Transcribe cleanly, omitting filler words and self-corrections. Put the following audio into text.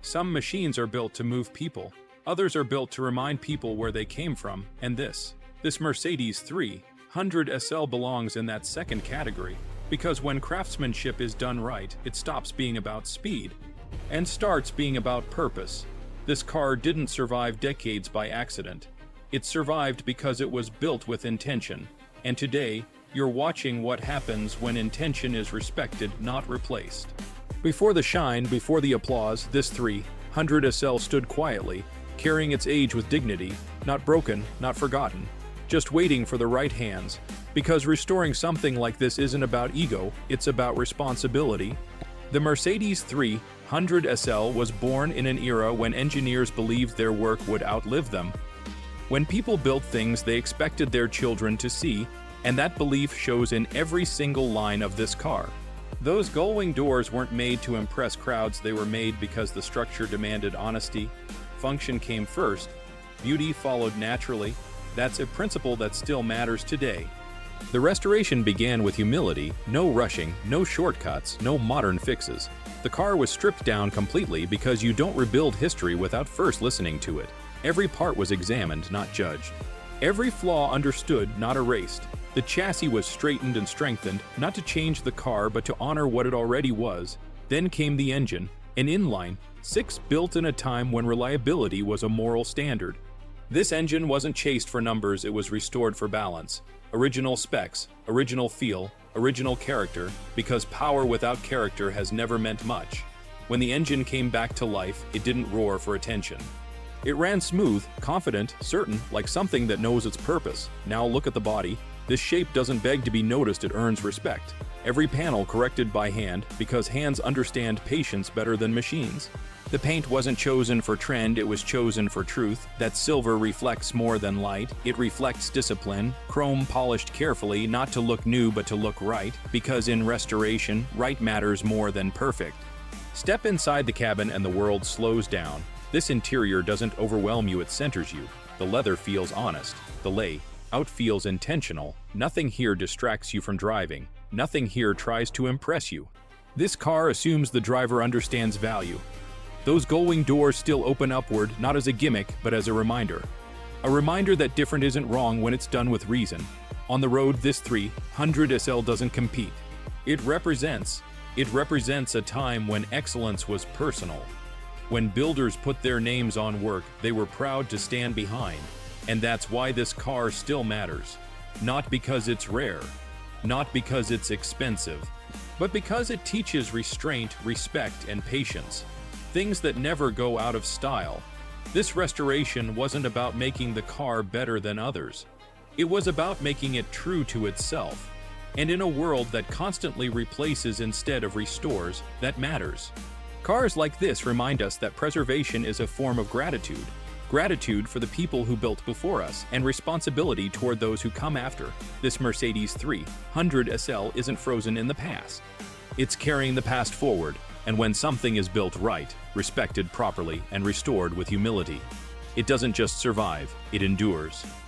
Some machines are built to move people, others are built to remind people where they came from, and this Mercedes 300 SL belongs in that second category, because when craftsmanship is done right, it stops being about speed and starts being about purpose. This car didn't survive decades by accident. It survived because it was built with intention, and today, you're watching what happens when intention is respected, not replaced. Before the shine, before the applause, this 300 SL stood quietly, carrying its age with dignity, not broken, not forgotten, just waiting for the right hands, because restoring something like this isn't about ego, it's about responsibility. The Mercedes 300 SL was born in an era when engineers believed their work would outlive them. When people built things they expected their children to see, and that belief shows in every single line of this car. Those gullwing doors weren't made to impress crowds, they were made because the structure demanded honesty. Function came first, beauty followed naturally. That's a principle that still matters today. The restoration began with humility, no rushing, no shortcuts, no modern fixes. The car was stripped down completely because you don't rebuild history without first listening to it. Every part was examined, not judged. Every flaw understood, not erased. The chassis was straightened and strengthened, not to change the car but to honor what it already was. Then came the engine, an inline six built in a time when reliability was a moral standard. This engine wasn't chased for numbers, it was restored for balance. Original specs, original feel, original character, because power without character has never meant much. When the engine came back to life, it didn't roar for attention. It ran smooth, confident, certain, like something that knows its purpose. Now look at the body. This shape doesn't beg to be noticed, it earns respect. Every panel corrected by hand, because hands understand patience better than machines. The paint wasn't chosen for trend, it was chosen for truth. That silver reflects more than light, it reflects discipline. Chrome polished carefully, not to look new but to look right, because in restoration, right matters more than perfect. Step inside the cabin and the world slows down. This interior doesn't overwhelm you, it centers you. The leather feels honest. The layout feels intentional. Nothing here distracts you from driving. Nothing here tries to impress you. This car assumes the driver understands value. Those gullwing doors still open upward, not as a gimmick, but as a reminder. A reminder that different isn't wrong when it's done with reason. On the road, this 300 SL doesn't compete. It represents a time when excellence was personal. When builders put their names on work, they were proud to stand behind. And that's why this car still matters. Not because it's rare, not because it's expensive, but because it teaches restraint, respect, and patience. Things that never go out of style. This restoration wasn't about making the car better than others. It was about making it true to itself. And in a world that constantly replaces instead of restores, that matters. Cars like this remind us that preservation is a form of gratitude. Gratitude for the people who built before us, and responsibility toward those who come after. This Mercedes 300 SL isn't frozen in the past. It's carrying the past forward, and when something is built right, respected properly, and restored with humility, it doesn't just survive, it endures.